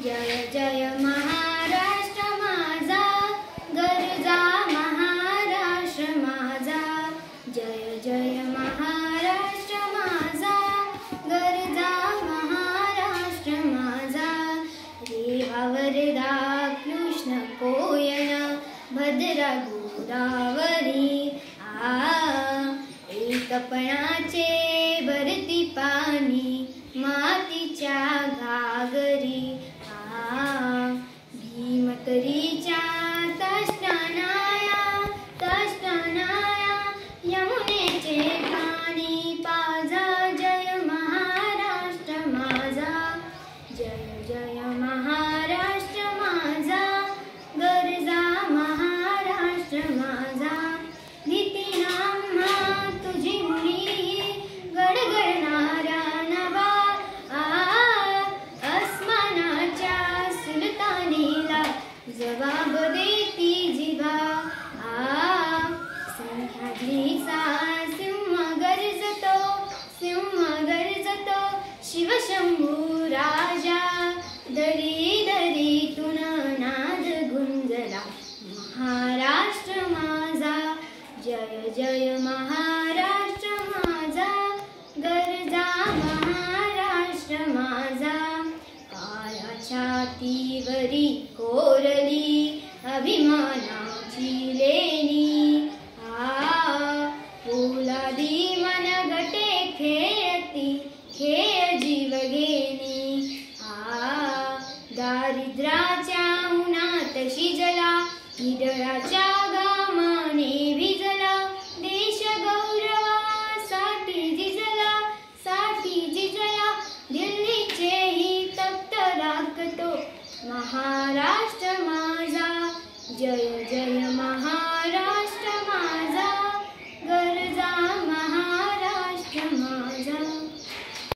जय जय महाराष्ट्र माझा, गरजा महाराष्ट्र माझा। जय जय महाराष्ट्र माझा, गरजा महाराष्ट्र माझा। रेवा वरदा कृष्ण कोयना, भद्रा गोदावरी एकपणाचे भरती पाणी, मातीच्या घागरी भीमकरीच्या तष्टानाया यमुनेचे पाणी पाजा। जय महाराष्ट्र माझा, जय जय महाराष्ट्र माझा, गरजा महाराष्ट्र माझा। नीतीनाम्हा तुझी मुनी गडगडणारा नभा, अस्मानाच्या सुलतानीला जबाब देती जिभा। सह्याद्रीचा सिंह गर्जतो शिवशंभू राजा। दरी दरीतून नाद गुंजला महाराष्ट्र माझा। जय जय महाराष्ट्र माझा, गरजा महाराष्ट्र माझा। काळ्या छातीवरी कोरली अभिमानाची लेणी, पोलादी मनगटे खेळती खेळ जीव घेणी। दारिद्र्याच्या उन्हात शिजला, निडराच्या घामाने भिजला। देश गौरवासाठी झिजला, दिल्लीचेही तप्त लागतो महाराष्ट्र माझा। जय